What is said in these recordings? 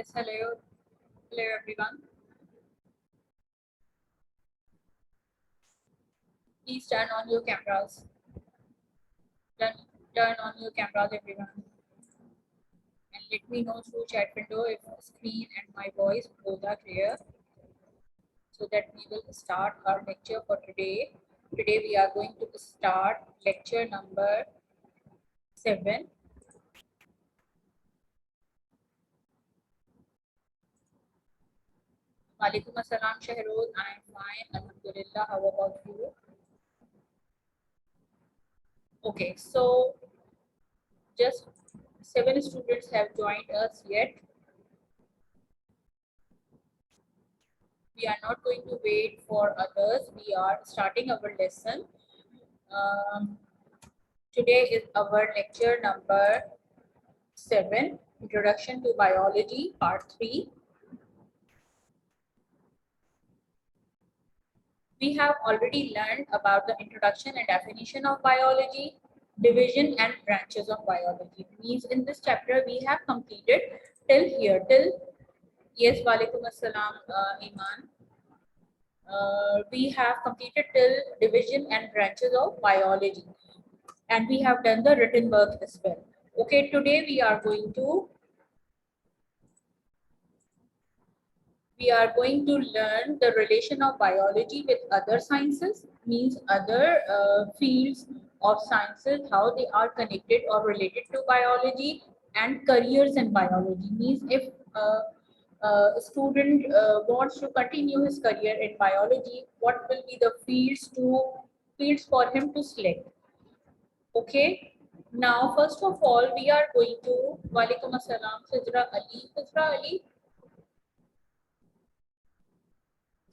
Yes, hello everyone. Please turn on your cameras. Turn, turn on your cameras, everyone, and let me know through chat window if screen and my voice both are clear, so that we will start our lecture for today. Today we are going to start lecture number 7. Walaikum Assalam Shahruz. I am fine, Alhamdulillah. How about you? Okay, so just 7 students have joined us yet. We are not going to wait for others. We are starting our lesson. Um, Today is our lecture number 7, Introduction to Biology, Part 3. We have already learned about the introduction and definition of biology, division and branches of biology. Means in this chapter we have completed till here, yes, Walaikum Assalam, Iman. We have completed till division and branches of biology, and we have done the written work as well. Okay, today we are going to learn the relation of biology with other sciences, means other fields of sciences, how they are connected or related to biology, and careers in biology. Means if a student wants to continue his career in biology, what will be the fields for him to select? Okay. Now, first of all, we are going to Walaikum Assalam, Fizra Ali.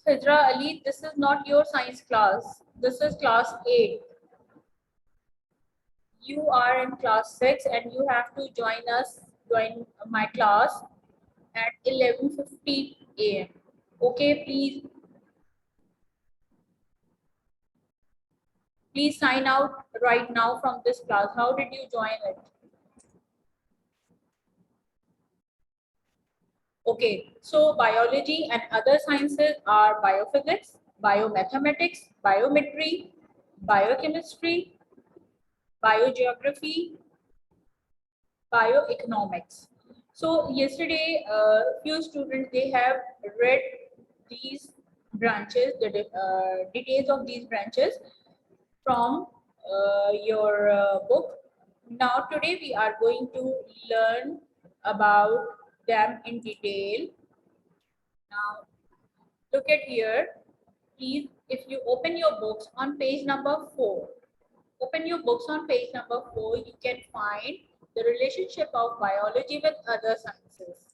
Fizra Ali, this is not your science class. This is class 8. You are in class 6 and you have to join my class at 11:50 a.m. Okay, please sign out right now from this class. How did you join it? Okay, so biology and other sciences are biophysics, biomathematics, biometry, biochemistry, biogeography, bioeconomics. So yesterday, few students, they have read these branches, the details of these branches from your book. Now today we are going to learn about them in detail. Now look at here. Please, if you open your books on page number 4, open your books on page number 4, you can find the relationship of biology with other sciences.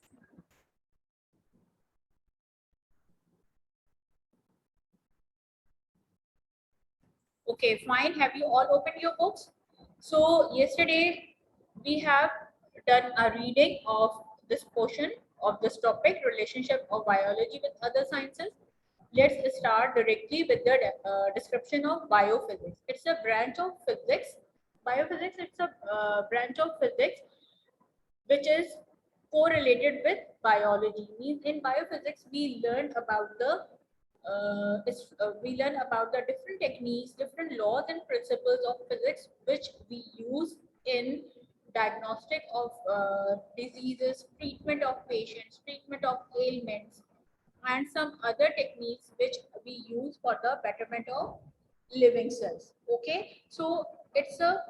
Okay, fine. Have you all opened your books? So yesterday we have done a reading of this portion of this topic, relationship of biology with other sciences. Let's start directly with the description of biophysics. It's a branch of physics. Biophysics, it's a branch of physics which is correlated with biology. Means in biophysics we learn about the different techniques, different laws and principles of physics which we use in diagnostic of diseases, treatment of patients, treatment of ailments, and some other techniques which we use for the betterment of living cells. Okay, so it's a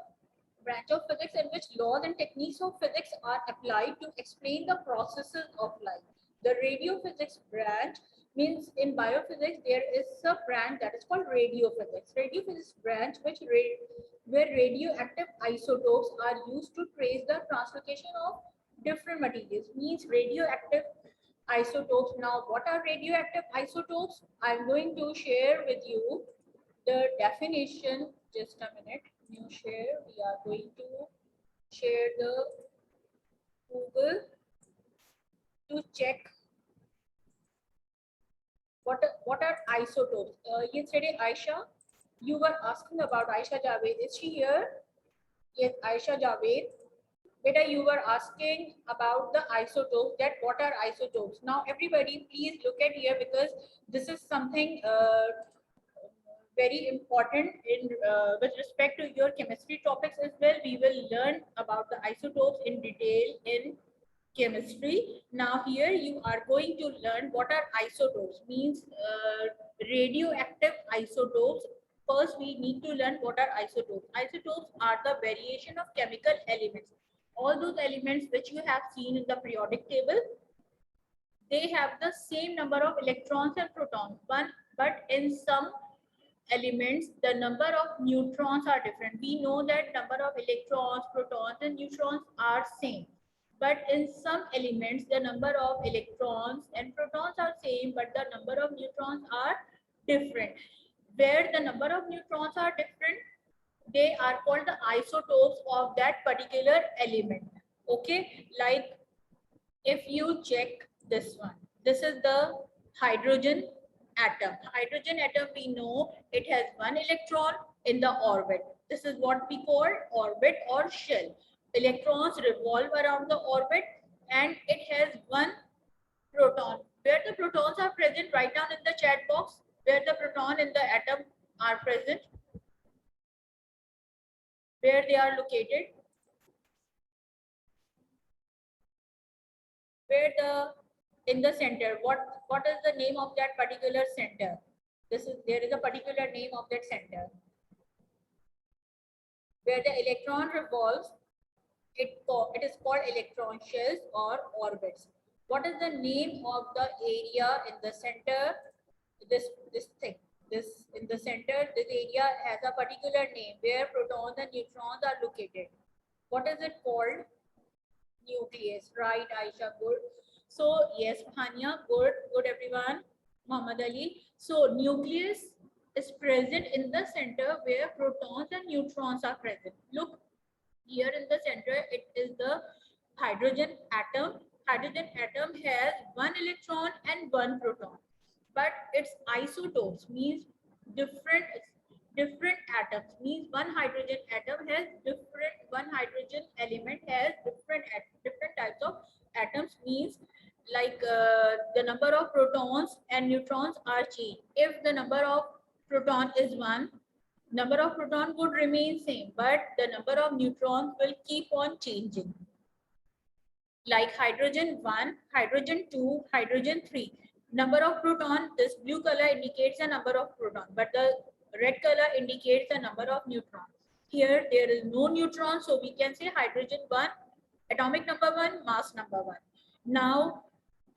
branch of physics in which laws and techniques of physics are applied to explain the processes of life. The radiophysics branch means in biophysics there is a branch that is called radiophysics. Radiophysics branch where radioactive isotopes are used to trace the translocation of different materials. Means radioactive isotopes. Now, what are radioactive isotopes? I'm going to share with you the definition. Just a minute. New share. We are going to share the Google to check what are isotopes. Yesterday, Aisha, you were asking about Aisha Javed. Is she here? Yes, Aisha Javed. Beta, you were asking about the isotopes, that what are isotopes? Now, everybody, please look at here because this is something very important in with respect to your chemistry topics as well. We will learn about the isotopes in detail in chemistry. Now, here you are going to learn what are isotopes, means radioactive isotopes. First, we need to learn what are isotopes. Isotopes are the variation of chemical elements. All those elements which you have seen in the periodic table, they have the same number of electrons and protons, but in some elements the number of neutrons are different. We know that number of electrons, protons and neutrons are same, but in some elements the number of electrons and protons are same, but the number of neutrons are different. Where the number of neutrons are different, they are called the isotopes of that particular element. Okay, like if you check this one, this is the hydrogen atom. Hydrogen atom, we know it has one electron in the orbit. This is what we call orbit or shell. Electrons revolve around the orbit and it has one proton. Where the protons are present, write down in the chat box where the proton in the atom are present, where they are located, where the in the center, what is the name of that particular center? There is a particular name of that center where the electron revolves. It is called electron shells or orbits. What is the name of the area in the center? This thing, this in the center, this area has a particular name where protons and neutrons are located. What is it called? Nucleus, right, Aisha? Good. So yes, Hania, good everyone. Muhammad Ali. So nucleus is present in the center where protons and neutrons are present. Look here in the center, it is the hydrogen atom. Hydrogen atom has one electron and one proton, but its isotopes means different atoms, means one hydrogen atom has one hydrogen element has different types of atoms, means like the number of protons and neutrons are changed. If the number of proton is one, number of proton would remain same, but the number of neutrons will keep on changing. Like hydrogen 1, hydrogen 2, hydrogen 3. Number of proton, this blue color indicates the number of proton, but the red color indicates the number of neutrons. Here there is no neutron, so we can say hydrogen 1, atomic number 1, mass number 1. Now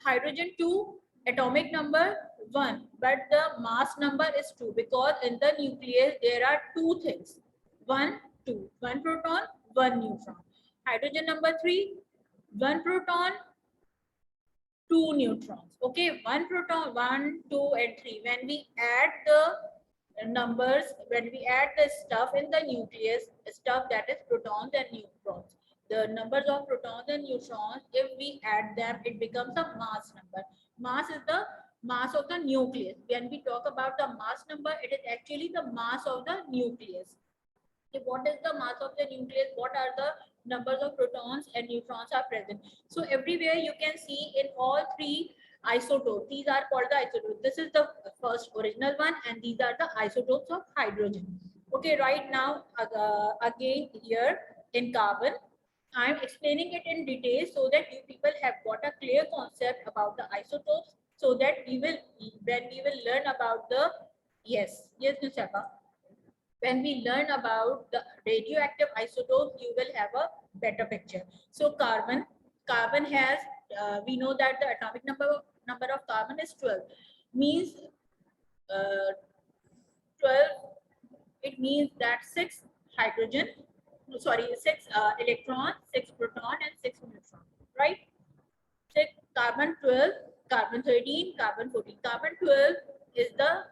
hydrogen 2, atomic number 1, but the mass number is 2, because in the nucleus there are two things, 1, 2, 1 proton, 1 neutron. Hydrogen number 3, 1 proton, 2 neutrons. Okay, 1 proton, 1, 2 and 3. When we add the numbers, when we add the stuff in the nucleus, stuff that is protons and neutrons, the numbers of protons and neutrons, if we add them, it becomes a mass number. Mass is the mass of the nucleus. When we talk about the mass number, it is actually the mass of the nucleus. What is the mass of the nucleus? What are the numbers of protons and neutrons are present? So everywhere you can see in all three isotopes, these are called the isotopes. This is the first original one, and these are the isotopes of hydrogen. Okay, right now again here in carbon, I am explaining it in detail so that you people have got a clear concept about the isotopes, so that we will, when we will learn about the, yes, Nusaba, when we learn about the radioactive isotopes, you will have a better picture. So carbon has, we know that the atomic number of carbon is 12, means 12, it means that 6 hydrogen, sorry, 6 electron, 6 proton and 6 neutron, right? 6 carbon 12, carbon 13, carbon 14. Carbon 12 is the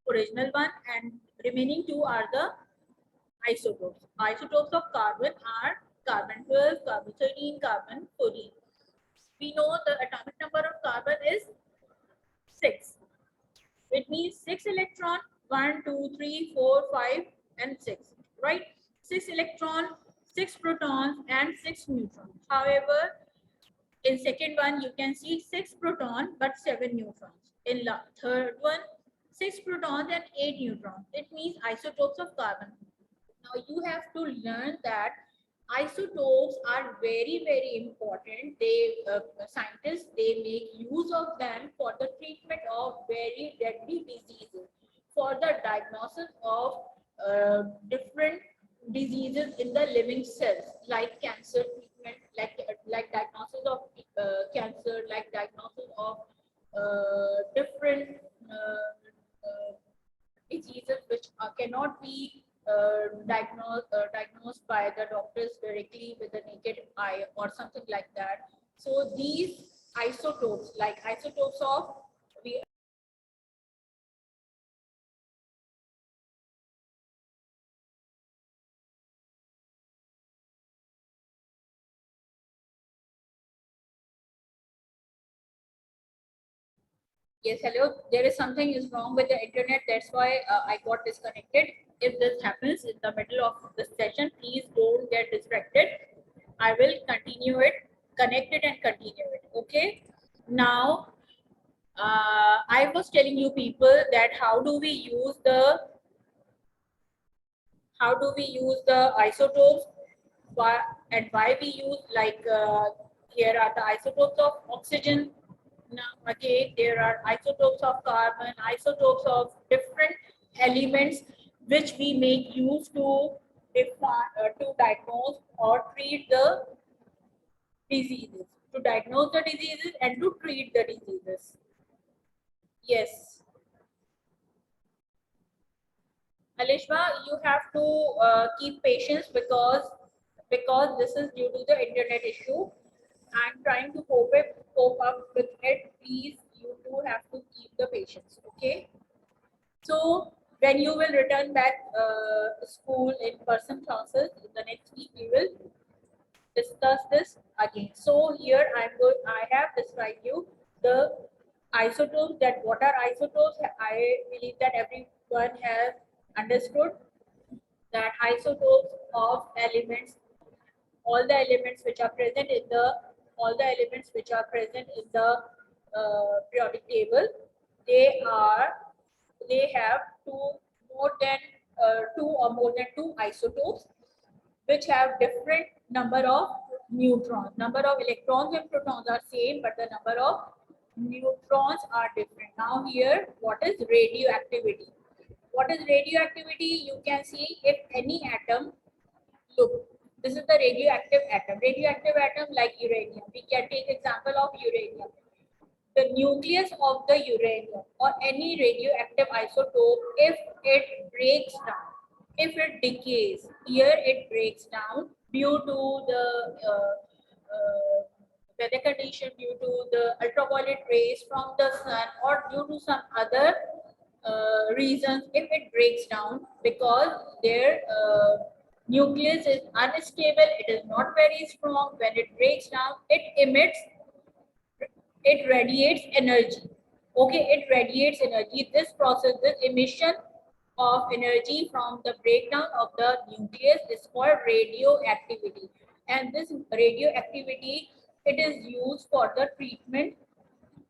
original one, and remaining two are the isotopes. Isotopes of carbon are carbon 12, carbon 13, carbon 14. We know the atomic number of carbon is 6. It means 6 electron, 1, 2, 3, 4, 5 and 6, right? 6 electron, 6 protons and 6 neutrons. However, in second one, you can see 6 proton but 7 neutrons. In third one, 6 protons and 8 neutrons. It means isotopes of carbon. Now you have to learn that isotopes are very, very important. They scientists, they make use of them for the treatment of very deadly diseases, for the diagnosis of different diseases in the living cells, like cancer treatment, like diagnosis of cancer, like diagnosis of different diseases which cannot be diagnosed by the doctors directly with the naked eye or something like that. So these isotopes, like isotopes of we Yes, hello. There is something is wrong with the internet. That's why I got disconnected. If this happens in the middle of the session, please don't get distracted. I will continue it, connect it, and continue it. Okay. Now, I was telling you people that how do we use the isotopes, why, and why we use, like here are the isotopes of oxygen. Now again there are isotopes of carbon, isotopes of different elements which we make use to to diagnose or treat the diseases, to diagnose the diseases and to treat the diseases. Yes, Alishma, you have to keep patience because this is due to the internet issue. I'm trying to cope up with it. Please, you do have to keep the patience. Okay. So when you will return back school in person classes in the next week, we will discuss this again. So here I have described you the isotopes, that what are isotopes. I believe that everyone has understood that isotopes of elements, all the elements which are present in the all the elements which are present in the periodic table, they are they have two or more than two isotopes which have different number of neutrons. Number of electrons and protons are same, but the number of neutrons are different. Now here, what is radioactivity? What is radioactivity? You can see if any atom, look, this is the radioactive atom. Radioactive atom like uranium. We can take example of uranium. The nucleus of the uranium or any radioactive isotope, if it breaks down, if it decays, here it breaks down due to the weather condition, due to the ultraviolet rays from the sun, or due to some other reasons, if it breaks down because their nucleus is unstable, it is not very strong. When it breaks down, it radiates energy. Okay, it radiates energy. This process, this emission of energy from the breakdown of the nucleus is called radioactivity. And this radioactivity, it is used for the treatment.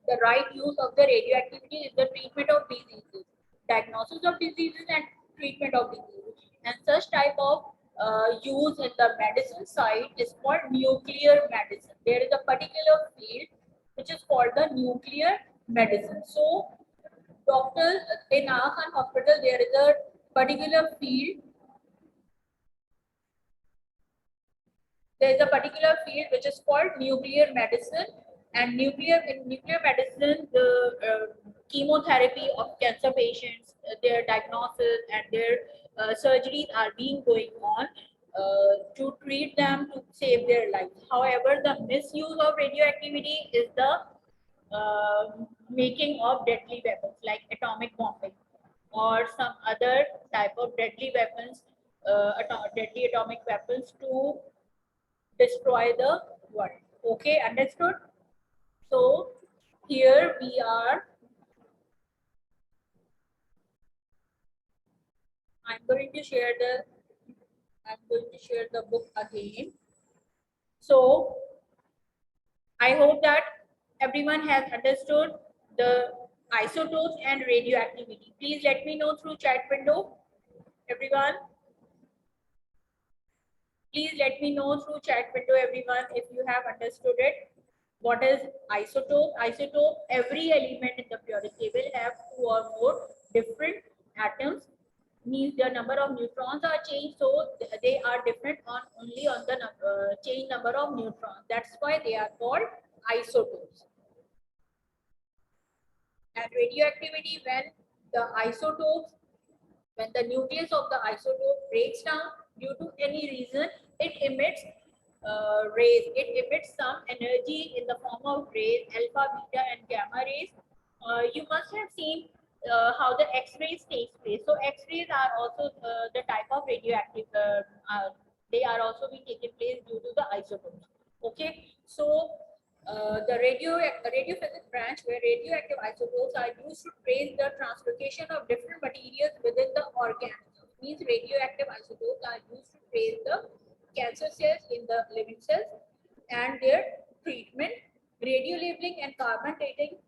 The right use of the radioactivity is the treatment of diseases, diagnosis of diseases and treatment of diseases. And such type of use in the medicine side is called nuclear medicine. There is a particular field which is called the nuclear medicine. So, doctors in Aga Khan Hospital, there is a particular field. There is a particular field which is called nuclear medicine, and in nuclear medicine, the chemotherapy of cancer patients, their diagnosis and their surgeries are being going on to treat them, to save their lives. However, the misuse of radioactivity is the making of deadly weapons like atomic bombing or some other type of deadly weapons, deadly atomic weapons to destroy the world. Okay, understood? So here we are. I'm going to share the I'm going to share the book again. So I hope that everyone has understood the isotopes and radioactivity. Please let me know through chat window, everyone. Please let me know through chat window, everyone, if you have understood it. What is isotope? Isotope, every element in the periodic table have two or more different atoms, means the number of neutrons are changed, so they are different on only on the change number of neutrons. That's why they are called isotopes. And radioactivity, the isotopes when the nucleus of the isotope breaks down due to any reason, it emits rays. It emits some energy in the form of rays, alpha, beta, and gamma rays. You must have seen how the X-rays takes place. So X-rays are also the type of radioactive. They are also being taken place due to the isotopes. Okay, so the radiophysics branch, where radioactive isotopes are used to trace the translocation of different materials within the organism. Means radioactive isotopes are used to trace the cancer cells in the living cells and their treatment. Radio labeling and carbon dating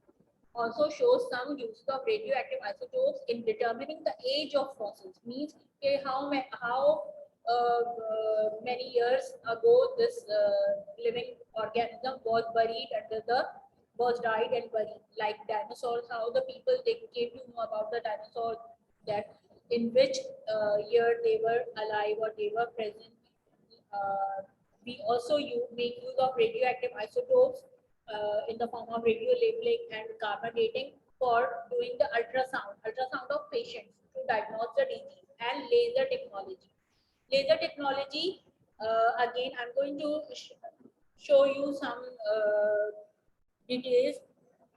also shows some use of radioactive isotopes in determining the age of fossils. Means okay, how many years ago this living organism was buried under the was died and buried, like dinosaurs. How the people they came to know about the dinosaurs, that in which year they were alive or they were present. We also make use of radioactive isotopes in the form of radio labeling and carbon dating for doing the ultrasound of patients to diagnose the disease, and laser technology. Laser technology, again, I'm going to show you some details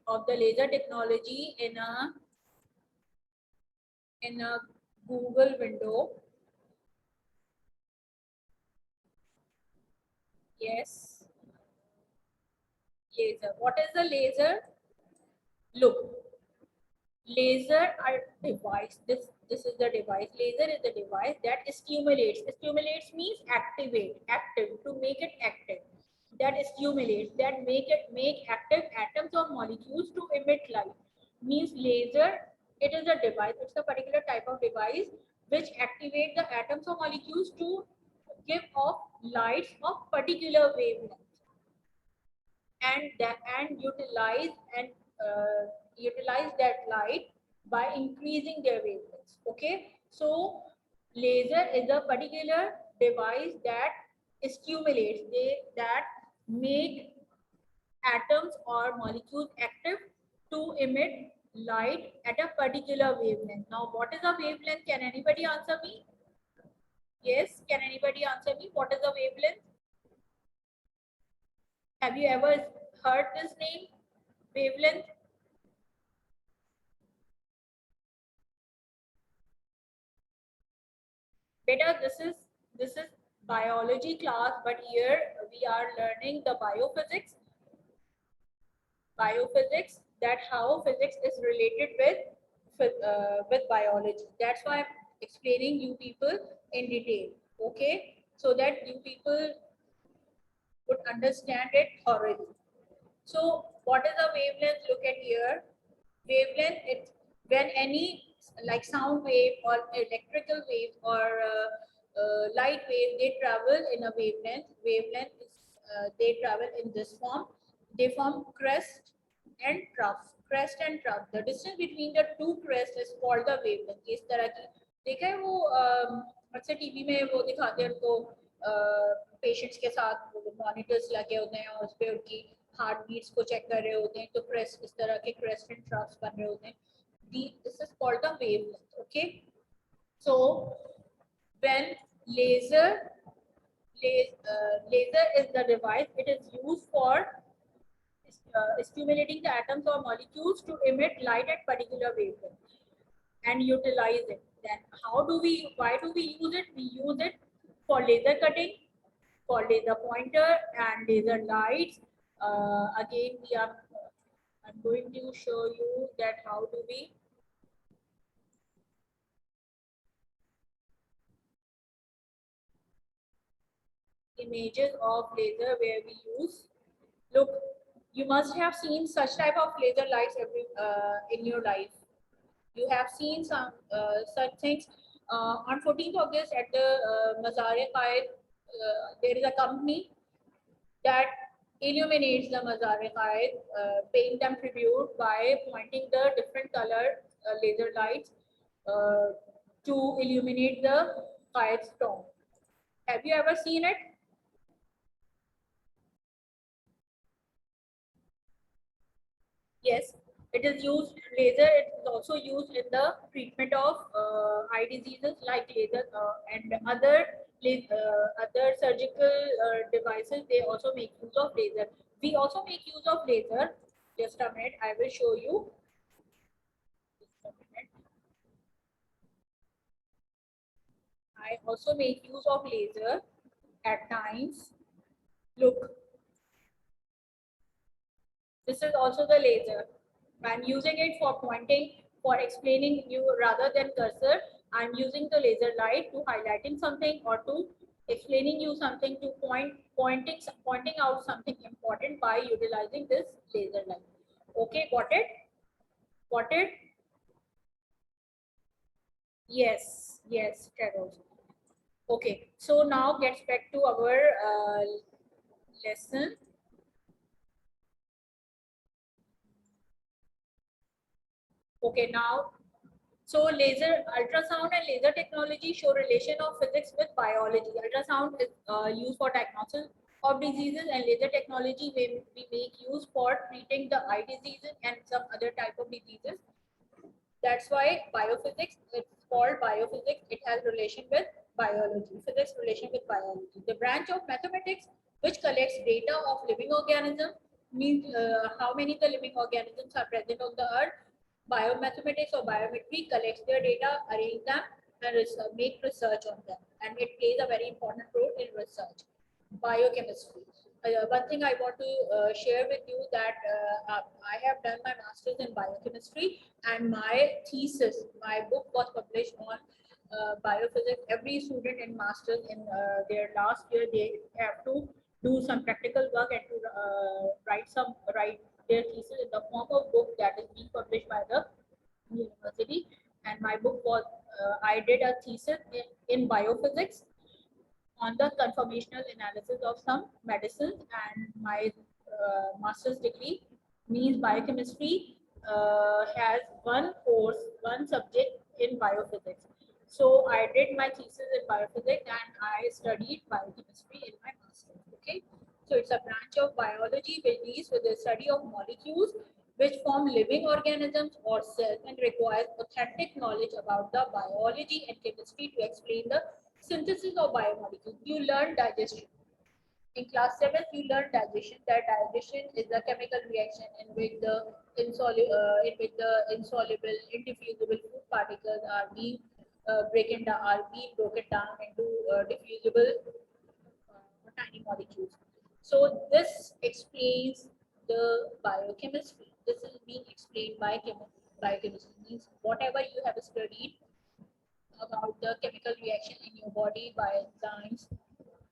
of the laser technology in a Google window. Yes, laser. What is the laser? Look, laser are device. This is the device. Laser is the device that stimulates. Stimulates means activate, active, to make it active. That stimulates, that make active atoms or molecules to emit light. Means laser, it is a device. It's a particular type of device which activate the atoms or molecules to give off lights of particular wavelength, and utilize that light by increasing their wavelengths. Okay, so laser is a particular device that stimulates, that make atoms or molecules active to emit light at a particular wavelength. Now, what is a wavelength? Can anybody answer me? Yes, can anybody answer me? What is a wavelength? Have you ever heard this name, wavelength? Beta, this is biology class, but here we are learning the biophysics. Biophysics, that how physics is related with biology. That's why I'm explaining you people in detail. Okay, so that you people would understand it thoroughly. So what is a wavelength? Look at here. Wavelength, it's when any like sound wave or electrical wave or light wave, they travel in a wavelength. Wavelength is they travel in this form. They form crest and trough. Crest and trough. The distance between the two crests is called the wavelength. इस तरह की देखा है वो अक्सर TV में वो दिखाते हैं उनको पेशेंट्स के साथ मॉनिटर्स लगे होते हैं और उस पर उनकी हार्ट बीट्स को चेक कर रहे होते हैं, तो क्रेस्ट इस तरह के क्रेस्ट एंड ट्राफ्स बन रहे होते हैं. This is called the wavelength. Okay, so when laser laser is the device, it is used for stimulating the atoms or molecules to emit light at particular wavelength and utilize it. Then why do we use it? We use it for laser cutting, for laser pointer and laser lights. Again, I'm going to show you that how do we images of laser where we use. Look, you must have seen such type of laser lights in your life. You have seen some such things. On 14th August at the Mazar-e-Qaid, there is a company that illuminates the Mazar-e-Qaid, paying them tribute by pointing the different colored laser lights uh, to illuminate the Qaid's tomb. Have you ever seen it? Yes, it is used laser. It is also used in the treatment of eye diseases like laser and other surgical devices. They also make use of laser. We also make use of laser. Just a minute, I will show you. Just a minute. I also make use of laser at times. Look, this is also the laser. I'm using it for pointing, for explaining you rather than cursor. I'm using the laser light to highlighting something or to explaining you something to pointing out something important by utilizing this laser light. Okay, got it? Got it? Yes, yes, Carol. Okay, so now gets back to our lesson. Okay, now so laser, ultrasound and laser technology show relation of physics with biology. Ultrasound is used for diagnosis of diseases and laser technology we make use for treating the eye diseases and some other type of diseases. That's why biophysics, it's called biophysics. It has relation with biology, physics relation with biology. The branch of mathematics which collects data of living organisms means how many the living organisms are present on the earth. Biomathematics or biometry collects their data, arrange them, and make research on them. And it plays a very important role in research. Biochemistry. One thing I want to share with you that I have done my master's in biochemistry, and my thesis, my book was published on biophysics. Every student in master's in their last year, they have to do some practical work and to write their thesis in the form of book that is being published by the university. And my book was I did a thesis in biophysics on the conformational analysis of some medicines, and my master's degree means biochemistry has one course, one subject in biophysics. So I did my thesis in biophysics and I studied biochemistry in my master's. Okay, so it's a branch of biology which deals with the study of molecules which form living organisms or cells and requires authentic knowledge about the biology and chemistry to explain the synthesis of biomolecules. You learn digestion. In class 7, you learn digestion. That digestion is a chemical reaction in which the insoluble, indiffusible food particles are being broken down into diffusible tiny molecules. So this explains the biochemistry. This is being explained by biochemistry. Means whatever you have studied about the chemical reaction in your body by enzymes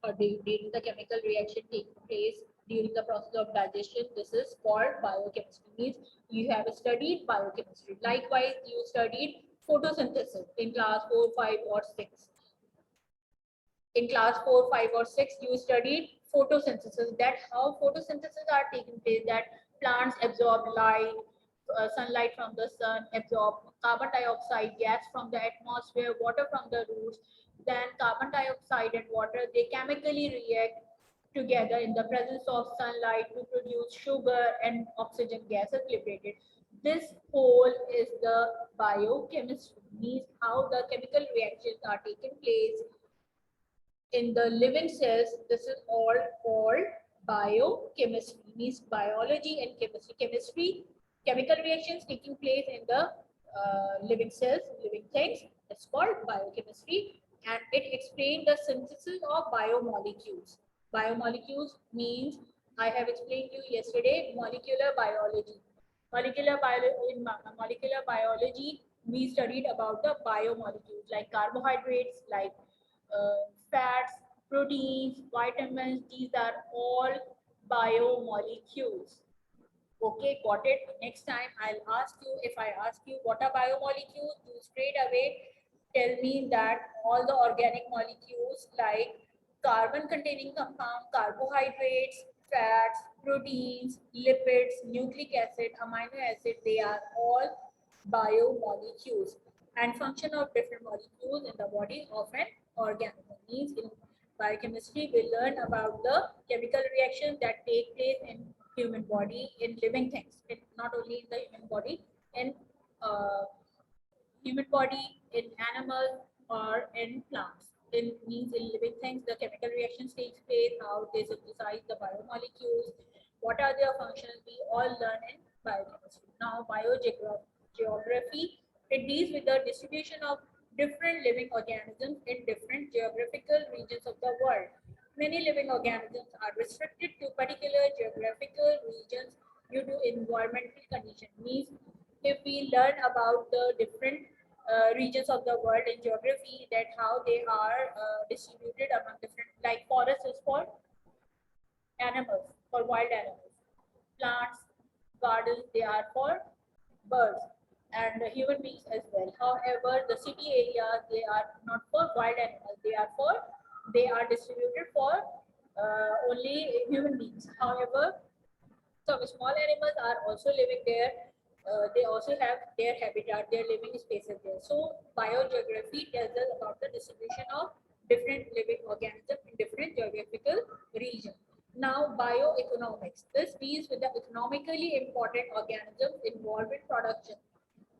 or during the chemical reaction taking place during the process of digestion. This is called biochemistry. Means you have studied biochemistry. Likewise, you studied photosynthesis in class 4, 5, or 6. In class 4, 5, or 6, you studied photosynthesis. That how photosynthesis are taking place. That plants absorb light, sunlight from the sun, absorb carbon dioxide gas from the atmosphere, water from the roots. Then carbon dioxide and water, they chemically react together in the presence of sunlight to produce sugar and oxygen gases liberated. This whole is the biochemistry, means how the chemical reactions are taking place in the living cells. This is all called biochemistry, means biology and chemistry. Chemistry, chemical reactions taking place in the living cells, living things. It's called biochemistry, and it explains the synthesis of biomolecules. Biomolecules means I have explained to you yesterday molecular biology. Molecular biology, we studied about the biomolecules like carbohydrates, like fats, proteins, vitamins, these are all biomolecules. Okay, got it. Next time I'll ask you, if I ask you what are biomolecules, you straight away tell me that all the organic molecules like carbon containing compound, carbohydrates, fats, proteins, lipids, nucleic acid, amino acid, they are all biomolecules and function of different molecules in the body of an organism. Means in biochemistry, we learn about the chemical reactions that take place in human body, in living things, not only in the human body, in uh, human body, in animals, or in plants. In means in living things, the chemical reactions takes place, how they synthesize the biomolecules, what are their functions, we all learn in biochemistry. Now, biogeography, it deals with the distribution of different living organisms in different geographical regions of the world. Many living organisms are restricted to particular geographical regions due to environmental conditions. Means if we learn about the different regions of the world in geography, that how they are distributed among different, like forest is for animals, for wild animals, plants, gardens, they are for birds and human beings as well. However, the city areas, they are not for wild animals, they are distributed for only human beings. However, some small animals are also living there. They also have their habitat, their living spaces there. So biogeography tells us about the distribution of different living organisms in different geographical regions. Now, bioeconomics. This deals with the economically important organisms involved in production.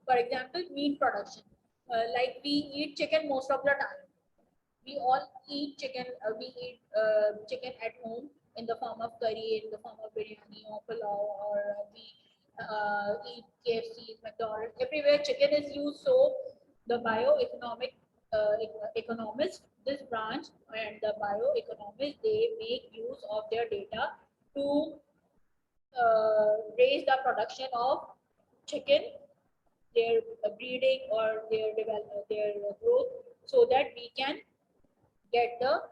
For example, meat production. Like we eat chicken most of the time. We all eat chicken. We eat chicken at home in the form of curry, in the form of biryani or pulao, or we eat KFC, McDonald's. Everywhere chicken is used. So the bioeconomic economists, this branch and the bioeconomists, they make use of their data to raise the production of chicken, their breeding or their growth, so that we can get the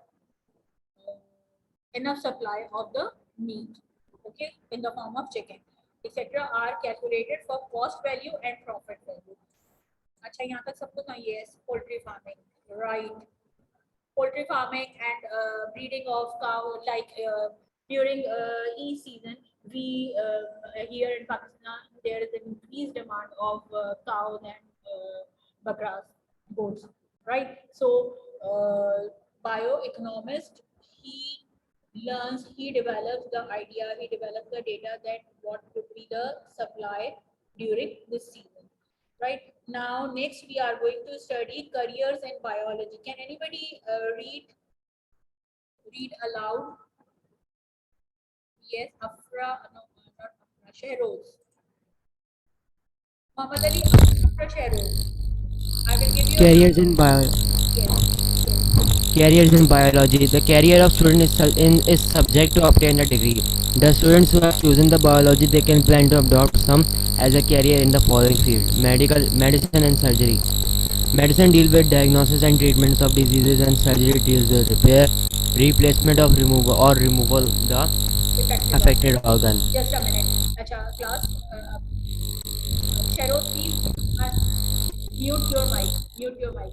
enough supply of the meat, okay, in the form of chicken, etc. are calculated for cost value and profit value. अच्छा यहाँ तक सबको तो yes, poultry farming, right? Poultry farming and breeding of cow, like during season, we here in Pakistan there is an increased demand of cows and bakras, goats, right? So bioeconomist, he learns, he develops the idea, he develops the data that what could be the supply during this season. Right now, next we are going to study careers in biology. Can anybody read aloud? Yes, Afra, no, not Afra, Shehroz. Muhammad Ali, Afra Shehroz. I will give you Careers in bio yes, Careers in biology. The career of student is subject to obtain a degree. The students who have chosen the biology, they can plan to adopt some as a career in the following field: medicine and surgery. Medicine deals with diagnosis and treatments of diseases, and surgery deals with repair, replacement of removal the effective organ. affected organ. Just a minute. Acha, class, Shehroz, please mute your mic. Mute your mic.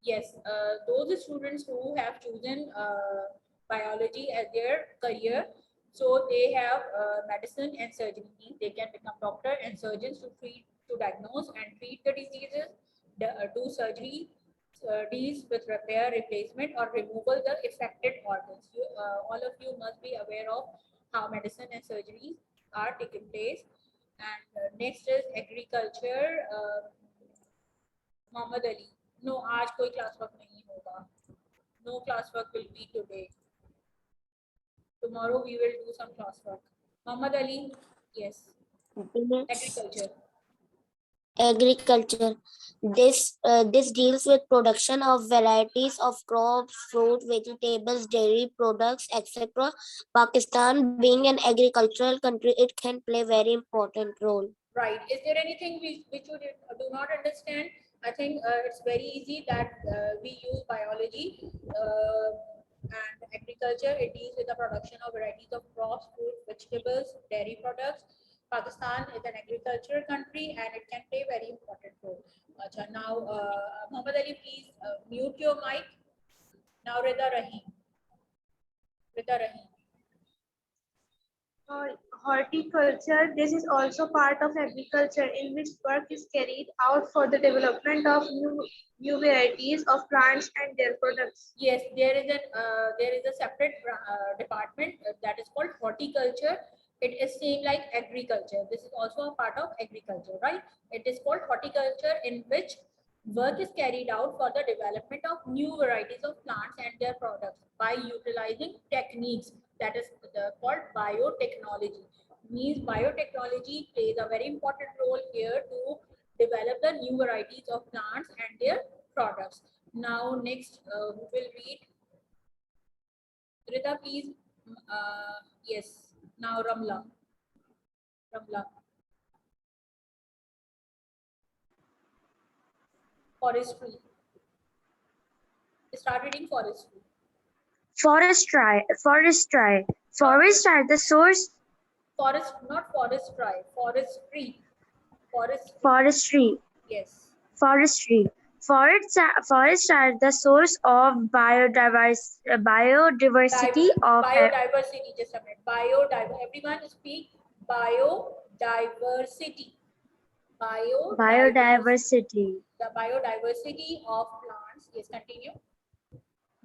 Yes, those students who have chosen biology as their career, so they have medicine and surgery. They can become doctor and surgeons to treat, to diagnose and treat the diseases, do surgery, deals with repair, replacement, or removal the affected organs. All of you must be aware of how medicine and surgery are taking place. And next is agriculture. Mohammad Ali no आज कोई class work नहीं होगा no class work will be today tomorrow we will do some class work Muhammad Ali yes agriculture Agriculture. This deals with production of varieties of crops, fruit, vegetables, dairy products, etc. Pakistan being an agricultural country, it can play very important role. right is there anything which you do not understand I think it's very easy that we use biology and agriculture. It deals with the production of varieties of crops, fruit, vegetables, dairy products. Pakistan is an agricultural country and it can play very important role. Acha, now, Muhammad Ali, please mute your mic. Now, Rida Rahim. Rida Rahim. Horticulture. This is also part of agriculture in which work is carried out for the development of new varieties of plants and their products. Yes, there is a separate department that is called horticulture. It is same like agriculture. This is also a part of agriculture, right? It is called horticulture, in which work is carried out for the development of new varieties of plants and their products by utilizing techniques that is called biotechnology. Means biotechnology plays a very important role here to develop the new varieties of plants and their products. Now, next, who will read? Rita, please. Yes. Now, Ramla. Ramla. Forestry. Start reading forestry. Forests are the source. Forest, not forest dry. Forestry. Forest. Forestry. Yes. Forestry. Forests are the source of biodiversity Biodiversity. Just a minute. Biodiversity. Everyone speak biodiversity. biodiversity. The biodiversity of plants. Yes, continue.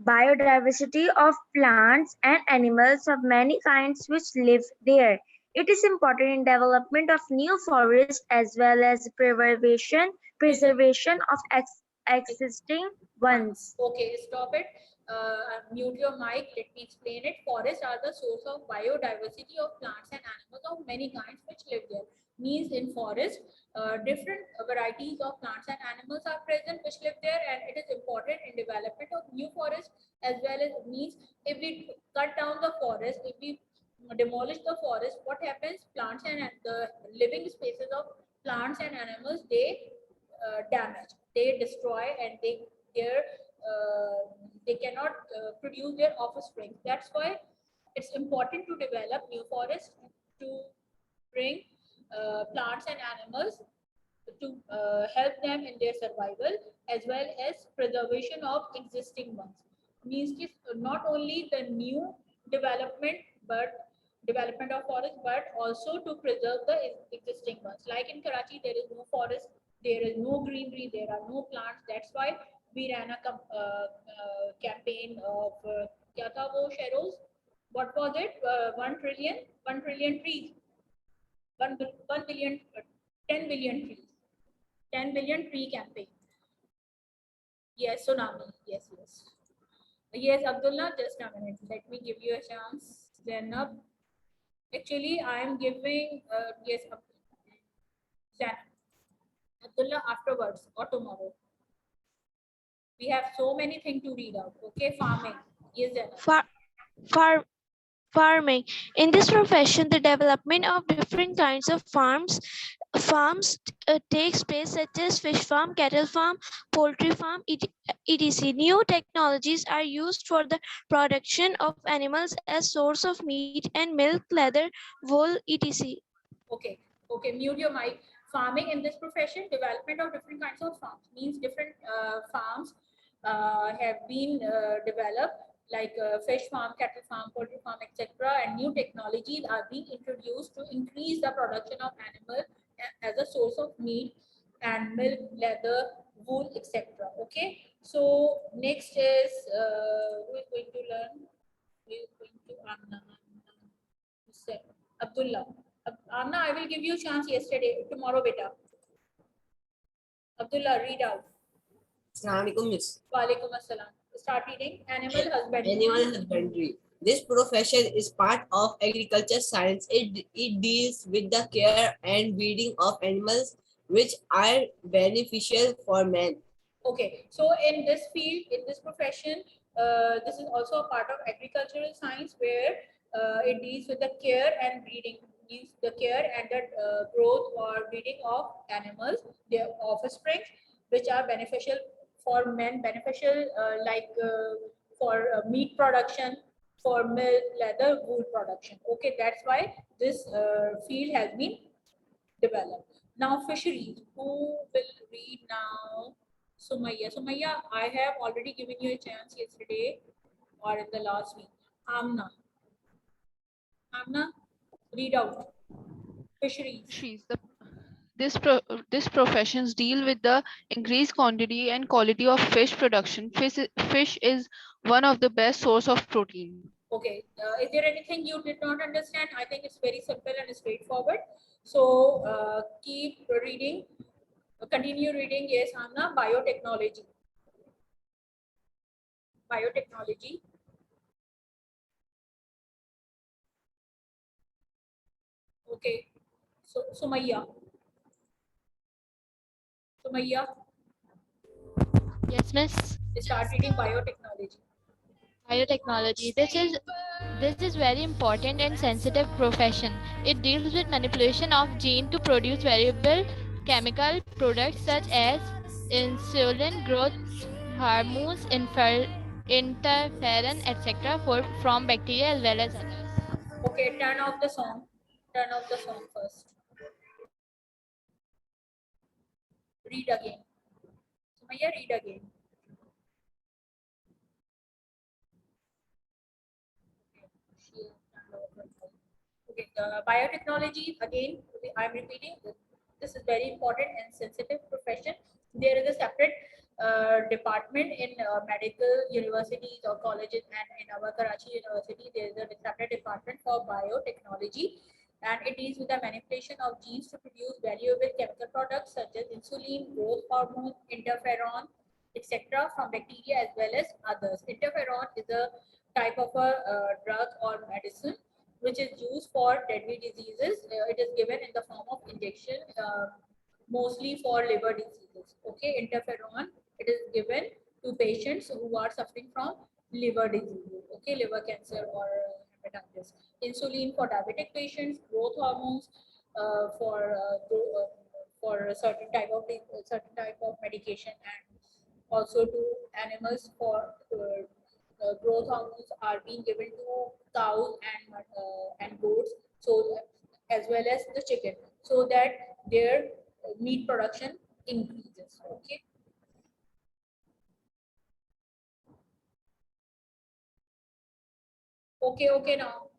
Biodiversity of plants and animals of many kinds which live there. It is important in development of new forests as well as preservation of existing ones. Okay, stop it. Mute your mic. Let me explain it. Forests are the source of biodiversity of plants and animals of many kinds which live there. Means in forest, different varieties of plants and animals are present which live there, and it is important in development of new forests, as well as means if we cut down the forest, if we demolish the forest, what happens? Plants and the living spaces of plants and animals, they damage, they destroy, and they cannot produce their offspring. That's why it's important to develop new forests to bring plants and animals to help them in their survival, as well as preservation of existing ones. Means not only the new development, but development of forest, but also to preserve the existing ones. Like in Karachi, there is no forest, there is no greenery, there are no plants. That's why we ran a campaign of kya tha wo, Sheroz? What was it? 1 trillion trees. 1 billion, 10 billion trees. 10 billion tree campaign. Yes, Tsunami. Yes, yes. Yes, Abdullah, just a minute. Let me give you a chance. Zainab. Actually, I am giving, yes, Zainab. Abdullah, afterwards or tomorrow. We have so many things to read out. Okay, farming. Yes, Zainab. Farming. In this profession, the development of different kinds of farms takes place, such as fish farm, cattle farm, poultry farm, etc. New technologies are used for the production of animals as source of meat and milk, leather, wool, etc. Okay, okay, mute your mic. Farming in this profession, development of different kinds of farms means different farms have been developed, like fish farm, cattle farm, poultry farm, etc. And new technologies are being introduced to increase the production of animal as a source of meat and milk, leather, wool, etc. Okay, so next is who is going to learn? Who is going to Amna? Abdullah. Amna, I will give you a chance tomorrow, beta. Abdullah, read out. Assalamualaikum, Miss. Walaikum assalam. Start reading. Animal husbandry. Animal husbandry. This profession is part of agriculture science. It deals with the care and breeding of animals which are beneficial for man. Okay, so in this field, in this profession, this is also a part of agricultural science, where it deals with the care and breeding, means the care and the growth or breeding of animals, their offspring. which are beneficial for men, beneficial for meat production, for milk, leather, wool production. Okay, that's why this field has been developed. Now fisheries, who will read now? Sumaya. Sumaya, I have already given you a chance yesterday or in the last week. Amna. Amna, read out. Fisheries. Fisheries. This professions deal with the increased quantity and quality of fish production. Fish is one of the best source of protein. Okay, is there anything you did not understand? I think it's very simple and straightforward. So keep reading, continue reading. Yes, Amna, biotechnology. Biotechnology. Okay, so Sumaya. Sumaya, Yes, miss. start reading biotechnology. Biotechnology. This is very important and sensitive profession. It deals with manipulation of gene to produce variable chemical products such as insulin, growth hormones, interferon, etc. from bacteria as well as others. Okay, turn off the song. Turn off the song first. Read again. Sumaya, read again. Okay, biotechnology, again, I'm repeating, this is very important and sensitive profession. There is a separate department in medical universities or colleges, and in our Karachi University, there is a separate department for biotechnology, and it deals with the manipulation of genes to produce valuable chemical products such as insulin, growth hormone, interferon, etc. from bacteria as well as others. Interferon is a type of a drug or medicine which is used for deadly diseases. It is given in the form of injection, mostly for liver diseases. Okay, interferon, it is given to patients who are suffering from liver diseases. Okay, liver cancer or hepatitis. Insulin for diabetic patients, growth hormones for a certain type of medication, and also to animals for growth hormones are being given to cows and goats, so as well as the chicken, so that their meat production increases. Okay. Okay now.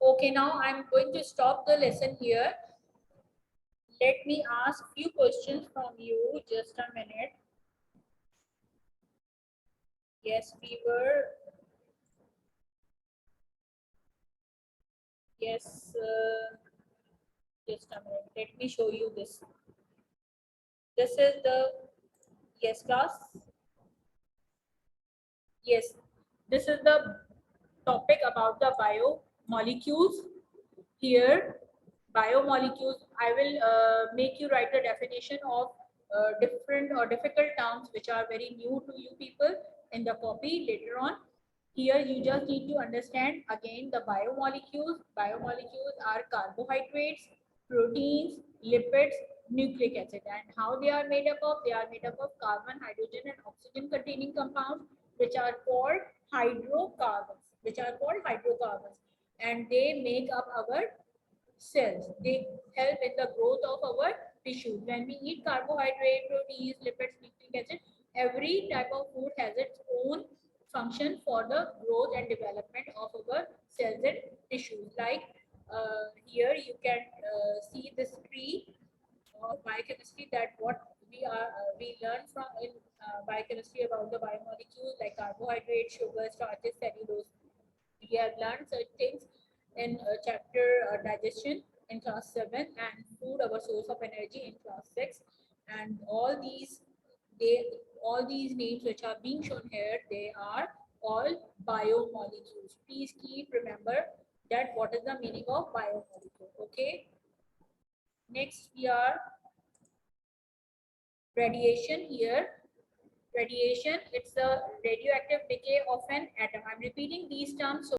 Okay, now I'm going to stop the lesson here. Let me ask few questions from you. Just a minute. Yes, we were. Yes. Just a minute. Let me show you this. This is the, yes, class. Yes, this is the topic about the biomolecules. Here, biomolecules, I will make you write the definition of different or difficult terms which are very new to you people in the copy later on. Here, you just need to understand again the biomolecules. Biomolecules are carbohydrates, proteins, lipids, nucleic acid, and how they are made up of. They are made up of carbon, hydrogen, and oxygen containing compounds, which are called hydrocarbons, and they make up our cells. They help in the growth of our tissues. When we eat carbohydrate, proteins, lipids, nucleic acid, every type of food has its own function for the growth and development of our cells and tissues. Like here you can see this tree of biochemistry, that what we learn from in biochemistry about the biomolecules like carbohydrates, sugar, starches, cellulose. We have learned such things in chapter digestion in class 7, and food, our source of energy, in class 6. And they all these names which are being shown here, they are all biomolecules. Please keep remember that what is the meaning of biomolecule. Okay. Next we are radiation. Here, radiation, it's a radioactive decay of an atom. I'm repeating these terms so